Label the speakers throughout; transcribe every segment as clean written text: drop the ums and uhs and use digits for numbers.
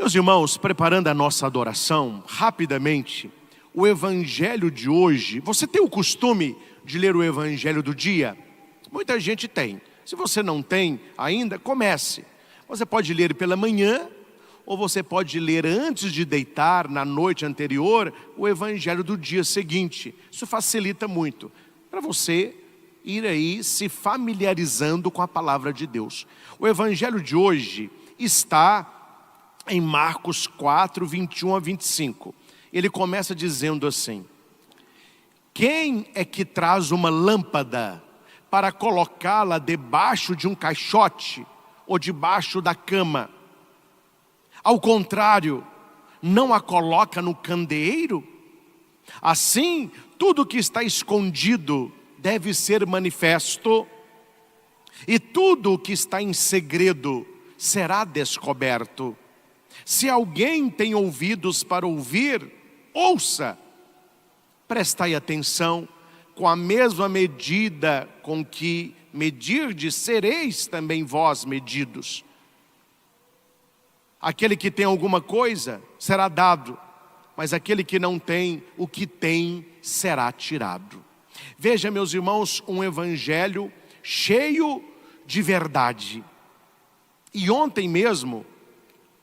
Speaker 1: Meus irmãos, preparando a nossa adoração, rapidamente, o evangelho de hoje, você tem o costume de ler o evangelho do dia? Muita gente tem. Se você não tem ainda, comece. Você pode ler pela manhã, ou você pode ler antes de deitar, na noite anterior, o evangelho do dia seguinte. Isso facilita muito para você ir aí se familiarizando com a palavra de Deus. O evangelho de hoje está em Marcos 4, 21 a 25. Ele começa dizendo assim: quem é que traz uma lâmpada para colocá-la debaixo de um caixote ou debaixo da cama? Ao contrário, não a coloca no candeeiro? Assim, tudo que está escondido deve ser manifesto, e tudo o que está em segredo será descoberto. Se alguém tem ouvidos para ouvir, ouça. Prestai atenção, com a mesma medida com que medirdes, sereis também vós medidos. Aquele que tem alguma coisa, será dado, mas aquele que não tem, o que tem, será tirado. Veja, meus irmãos, um evangelho cheio de verdade. E ontem mesmo,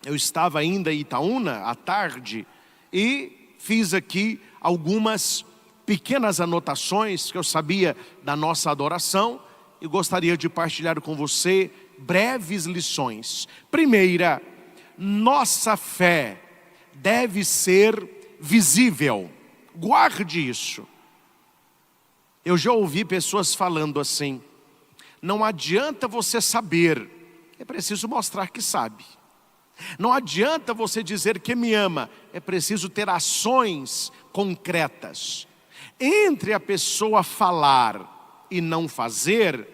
Speaker 1: eu estava ainda em Itaúna, à tarde, e fiz aqui algumas pequenas anotações que eu sabia da nossa adoração e gostaria de partilhar com você breves lições. Primeira, nossa fé deve ser visível. Guarde isso. Eu já ouvi pessoas falando assim: não adianta você saber, é preciso mostrar que sabe. Não adianta você dizer que me ama, é preciso ter ações concretas. Entre a pessoa falar e não fazer,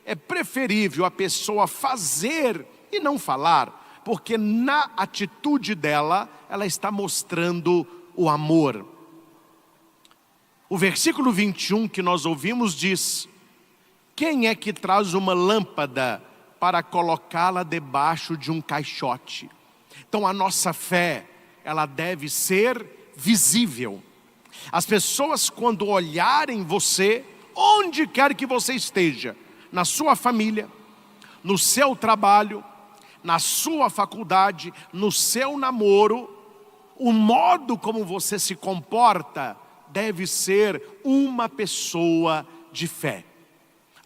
Speaker 1: é preferível a pessoa fazer e não falar, porque na atitude dela, ela está mostrando o amor. O versículo 21 que nós ouvimos diz: quem é que traz uma lâmpada para colocá-la debaixo de um caixote? Então a nossa fé, ela deve ser visível. As pessoas, quando olharem você, onde quer que você esteja, na sua família, no seu trabalho, na sua faculdade, no seu namoro, o modo como você se comporta deve ser uma pessoa de fé.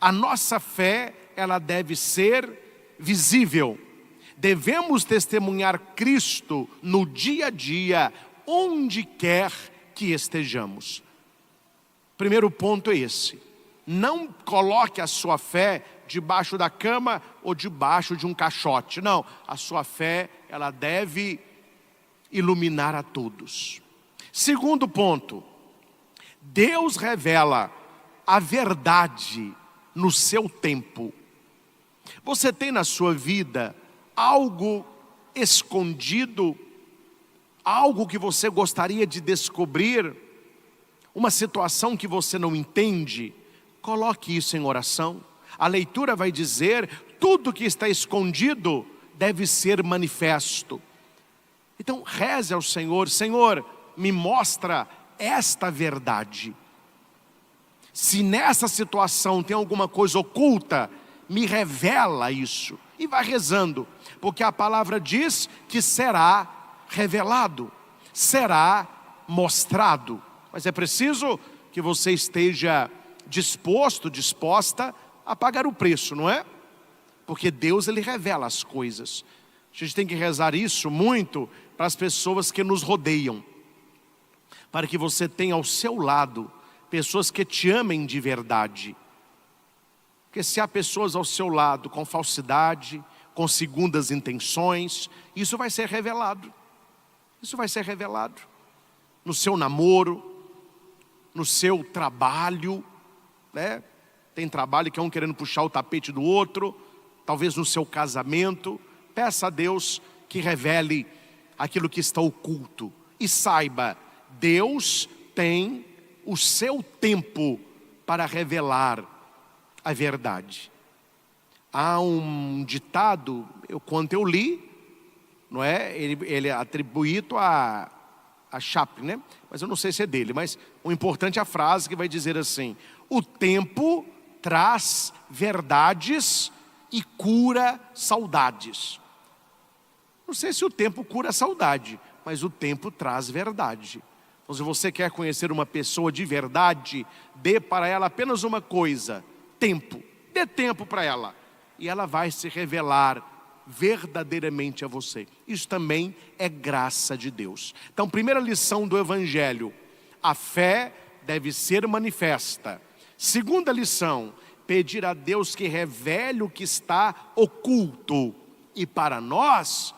Speaker 1: A nossa fé, ela deve ser visível. Devemos testemunhar Cristo no dia a dia, onde quer que estejamos. Primeiro ponto é esse: não coloque a sua fé debaixo da cama ou debaixo de um caixote. Não, a sua fé, ela deve iluminar a todos. Segundo ponto, Deus revela a verdade no seu tempo. Você tem na sua vida algo escondido, algo que você gostaria de descobrir, uma situação que você não entende? Coloque isso em oração. A leitura vai dizer: tudo que está escondido deve ser manifesto. Então reze ao Senhor: Senhor, me mostra esta verdade. Se nessa situação tem alguma coisa oculta, me revela isso. E vai rezando, porque a palavra diz que será revelado, será mostrado. Mas é preciso que você esteja disposto, disposta a pagar o preço, não é? Porque Deus, Ele revela as coisas. A gente tem que rezar isso muito para as pessoas que nos rodeiam, para que você tenha ao seu lado pessoas que te amem de verdade. Porque se há pessoas ao seu lado com falsidade, com segundas intenções, isso vai ser revelado. Isso vai ser revelado no seu namoro, no seu trabalho, né? Tem trabalho que é um querendo puxar o tapete do outro, talvez no seu casamento. Peça a Deus que revele aquilo que está oculto. E saiba, Deus tem o seu tempo para revelar a verdade. Há um ditado, quando eu li não é? Ele é atribuído a Chaplin, né? Mas eu não sei se é dele, mas o importante é a frase que vai dizer assim: o tempo traz verdades e cura saudades. Não sei se o tempo cura a saudade, mas o tempo traz verdade. Então, se você quer conhecer uma pessoa de verdade, dê para ela apenas uma coisa: tempo. Dê tempo para ela, e ela vai se revelar verdadeiramente a você. Isso também é graça de Deus. Então, primeira lição do Evangelho: a fé deve ser manifesta. Segunda lição: pedir a Deus que revele o que está oculto. E para nós,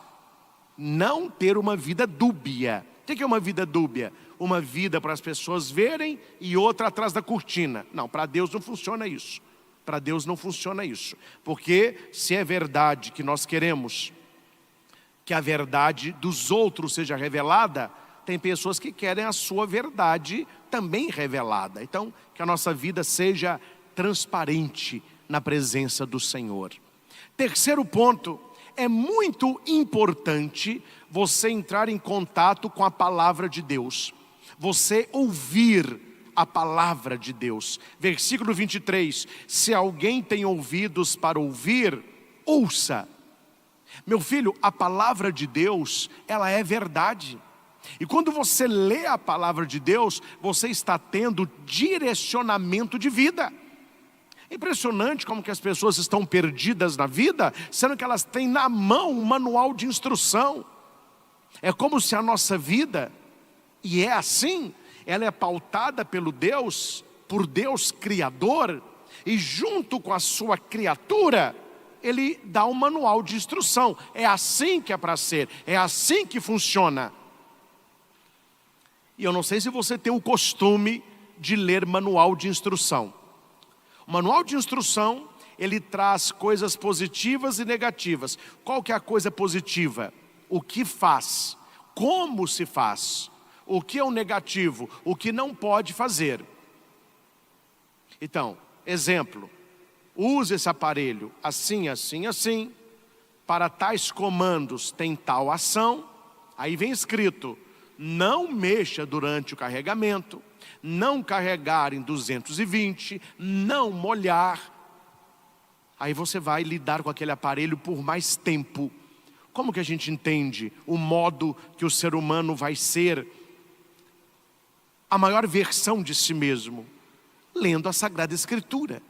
Speaker 1: não ter uma vida dúbia. O que é uma vida dúbia? Uma vida para as pessoas verem e outra atrás da cortina. Não, para Deus não funciona isso. Para Deus não funciona isso. Porque se é verdade que nós queremos que a verdade dos outros seja revelada, tem pessoas que querem a sua verdade também revelada. Então, que a nossa vida seja transparente na presença do Senhor. Terceiro ponto: é muito importante você entrar em contato com a palavra de Deus. Você ouvir a palavra de Deus. Versículo 23, se alguém tem ouvidos para ouvir, ouça. Meu filho, a palavra de Deus, ela é verdade. E quando você lê a palavra de Deus, você está tendo direcionamento de vida. É impressionante como que as pessoas estão perdidas na vida, sendo que elas têm na mão um manual de instrução. É como se a nossa vida, e é assim, ela é pautada por Deus Criador, e junto com a sua criatura, Ele dá um manual de instrução. É assim que é para ser, é assim que funciona. E eu não sei se você tem o costume de ler manual de instrução. O manual de instrução, ele traz coisas positivas e negativas. Qual que é a coisa positiva? O que faz, como se faz. O que é o negativo, o que não pode fazer. Então, exemplo: use esse aparelho assim, assim, assim. Para tais comandos tem tal ação. Aí vem escrito: não mexa durante o carregamento, não carregar em 220, não molhar. Aí você vai lidar com aquele aparelho por mais tempo. Como que a gente entende o modo que o ser humano vai ser a maior versão de si mesmo? Lendo a Sagrada Escritura.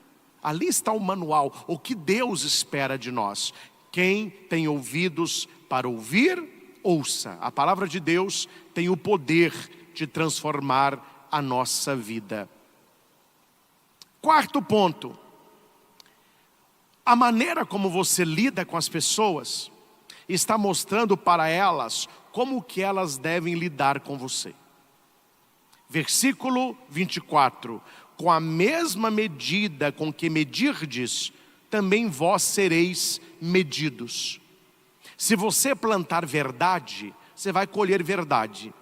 Speaker 1: Ali está o manual, o que Deus espera de nós. Quem tem ouvidos para ouvir, ouça. A palavra de Deus tem o poder de transformar a nossa vida. Quarto ponto: a maneira como você lida com as pessoas está mostrando para elas como que elas devem lidar com você. Versículo 24: com a mesma medida com que medirdes, também vós sereis medidos. Se você plantar verdade, você vai colher verdade.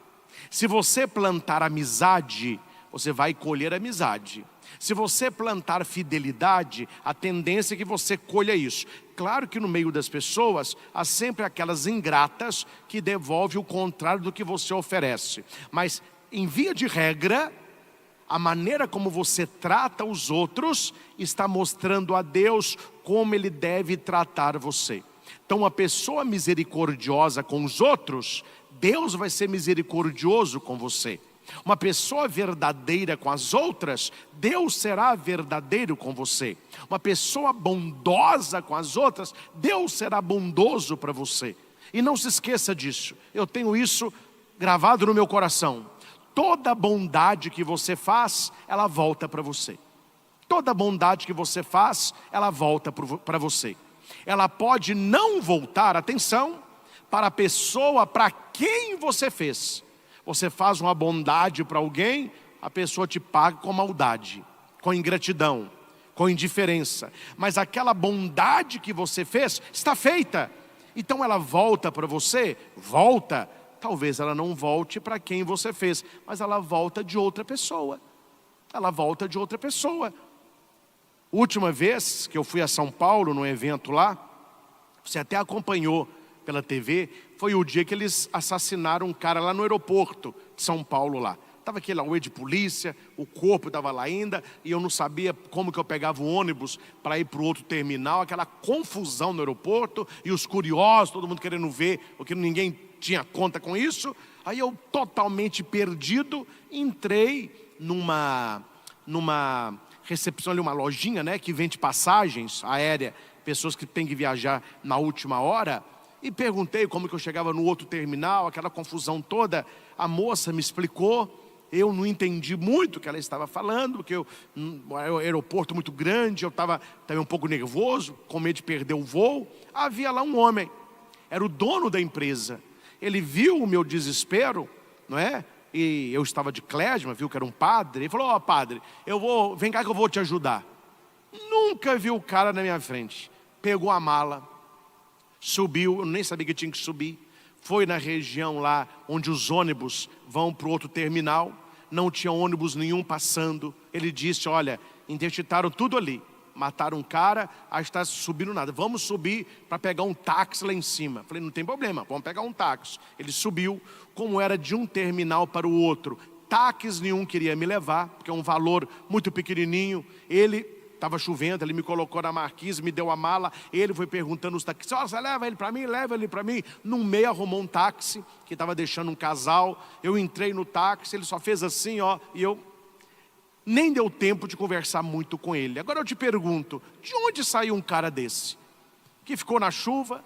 Speaker 1: Se você plantar amizade, você vai colher amizade. Se você plantar fidelidade, a tendência é que você colha isso. Claro que no meio das pessoas, há sempre aquelas ingratas que devolvem o contrário do que você oferece. Mas, em via de regra, a maneira como você trata os outros está mostrando a Deus como Ele deve tratar você. Então, uma pessoa misericordiosa com os outros, Deus vai ser misericordioso com você. Uma pessoa verdadeira com as outras, Deus será verdadeiro com você. Uma pessoa bondosa com as outras, Deus será bondoso para você. E não se esqueça disso. Eu tenho isso gravado no meu coração. Toda bondade que você faz, ela volta para você. Toda bondade que você faz, ela volta para você. Ela pode não voltar, atenção, para a pessoa para quem você fez. Você faz uma bondade para alguém, a pessoa te paga com maldade, com ingratidão, com indiferença. Mas aquela bondade que você fez está feita. Então ela volta para você, volta. Talvez ela não volte para quem você fez, mas ela volta de outra pessoa. Ela volta de outra pessoa. Última vez que eu fui a São Paulo, num evento lá, você até acompanhou pela TV, foi o dia que eles assassinaram um cara lá no aeroporto de São Paulo lá. Estava aquele auê de polícia, o corpo estava lá ainda, e eu não sabia como que eu pegava o ônibus para ir para o outro terminal, aquela confusão no aeroporto, e os curiosos, todo mundo querendo ver, porque ninguém tinha conta com isso. Aí eu, totalmente perdido, entrei numa recepção ali, uma lojinha, né, que vende passagens aéreas, pessoas que têm que viajar na última hora, e perguntei como que eu chegava no outro terminal, aquela confusão toda. A moça me explicou. Eu não entendi muito o que ela estava falando, porque o aeroporto muito grande, eu estava também um pouco nervoso, com medo de perder o voo. Havia lá um homem, era o dono da empresa. Ele viu o meu desespero, não é? E eu estava de clésima, viu que era um padre. Ele falou: ó, padre, vem cá que eu vou te ajudar. Nunca vi o cara na minha frente. Pegou a mala, subiu, eu nem sabia que tinha que subir. Foi na região lá onde os ônibus vão para o outro terminal. Não tinha ônibus nenhum passando. Ele disse: olha, interditaram tudo ali. Mataram um cara, aí está subindo nada. Vamos subir para pegar um táxi lá em cima. Falei: não tem problema, vamos pegar um táxi. Ele subiu, como era de um terminal para o outro. Táxi nenhum queria me levar, porque é um valor muito pequenininho. Estava chovendo, ele me colocou na marquise, me deu a mala. Ele foi perguntando os taxistas: você leva ele para mim? Leva ele para mim. No meio arrumou um táxi, que estava deixando um casal. Eu entrei no táxi, ele só fez assim, ó, e eu nem deu tempo de conversar muito com ele. Agora eu te pergunto, de onde saiu um cara desse? Que ficou na chuva,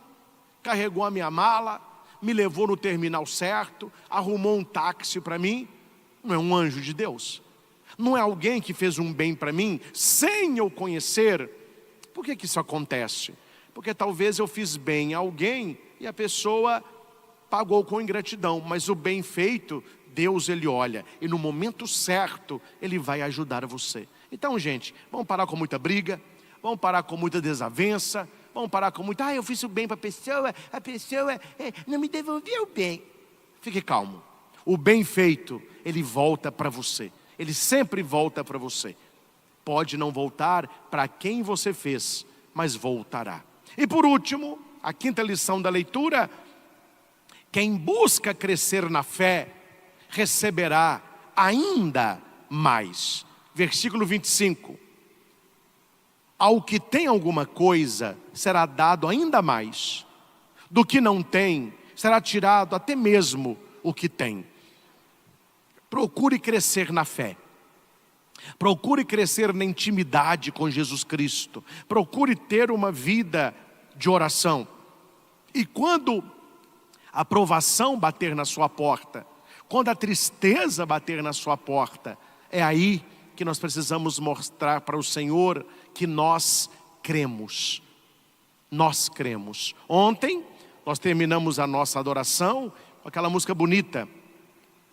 Speaker 1: carregou a minha mala, me levou no terminal certo, arrumou um táxi para mim. Não é um anjo de Deus? Não é alguém que fez um bem para mim, sem eu conhecer? Por que isso acontece? Porque talvez eu fiz bem a alguém e a pessoa pagou com ingratidão. Mas o bem feito, Deus ele olha, e no momento certo Ele vai ajudar você. Então, gente, vamos parar com muita briga, vamos parar com muita desavença, vamos parar com muita: eu fiz o bem para a pessoa não me devolveu o bem. Fique calmo. O bem feito, ele volta para você. Ele sempre volta para você. Pode não voltar para quem você fez, mas voltará. E por último, a quinta lição da leitura: quem busca crescer na fé, receberá ainda mais. Versículo 25. Ao que tem alguma coisa, será dado ainda mais. Do que não tem, será tirado até mesmo o que tem. Procure crescer na fé. Procure crescer na intimidade com Jesus Cristo. Procure ter uma vida de oração. E quando a provação bater na sua porta, quando a tristeza bater na sua porta, é aí que nós precisamos mostrar para o Senhor que nós cremos. Nós cremos. Ontem nós terminamos a nossa adoração com aquela música bonita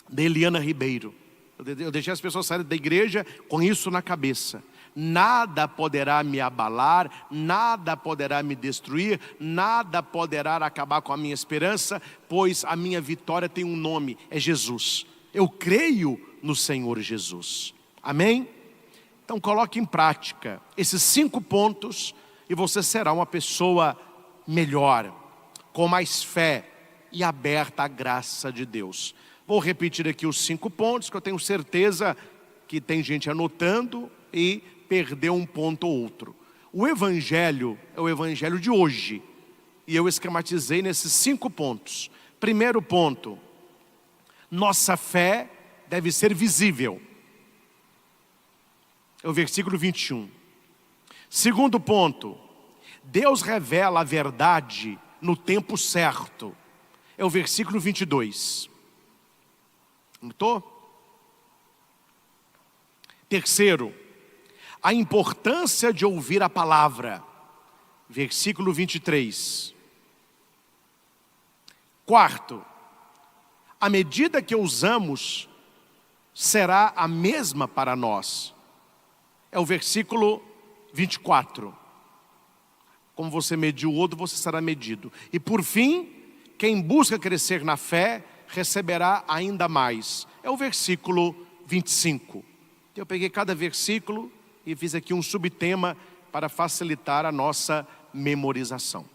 Speaker 1: de Eliana Ribeiro. Eu deixei as pessoas saírem da igreja com isso na cabeça: nada poderá me abalar, nada poderá me destruir, nada poderá acabar com a minha esperança, pois a minha vitória tem um nome, é Jesus. Eu creio no Senhor Jesus. Amém? Então coloque em prática esses 5 pontos e você será uma pessoa melhor, com mais fé e aberta à graça de Deus. Vou repetir aqui os 5 pontos, que eu tenho certeza que tem gente anotando e perdeu um ponto ou outro. O Evangelho é o Evangelho de hoje, e eu esquematizei nesses 5 pontos. Primeiro ponto: nossa fé deve ser visível. É o versículo 21. Segundo ponto: Deus revela a verdade no tempo certo. É o versículo 22. Notou? Terceiro: a importância de ouvir a palavra. Versículo 23. Quarto: a medida que usamos será a mesma para nós. É o versículo 24. Como você mediu o outro, você será medido. E por fim, quem busca crescer na fé, receberá ainda mais. É o versículo 25. Eu peguei cada versículo e fiz aqui um subtema para facilitar a nossa memorização.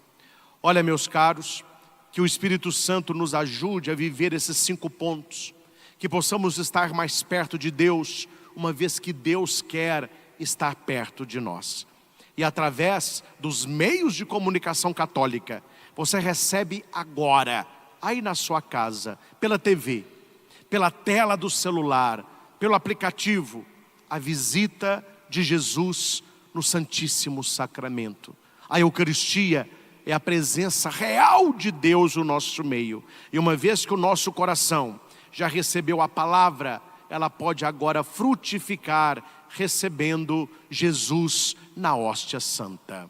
Speaker 1: Olha, meus caros, que o Espírito Santo nos ajude a viver esses 5 pontos, que possamos estar mais perto de Deus, uma vez que Deus quer estar perto de nós. E através dos meios de comunicação católica, você recebe agora, aí na sua casa, pela TV, pela tela do celular, pelo aplicativo, a visita de Jesus no Santíssimo Sacramento. A Eucaristia é a presença real de Deus no nosso meio. E uma vez que o nosso coração já recebeu a palavra, ela pode agora frutificar, recebendo Jesus na hóstia santa.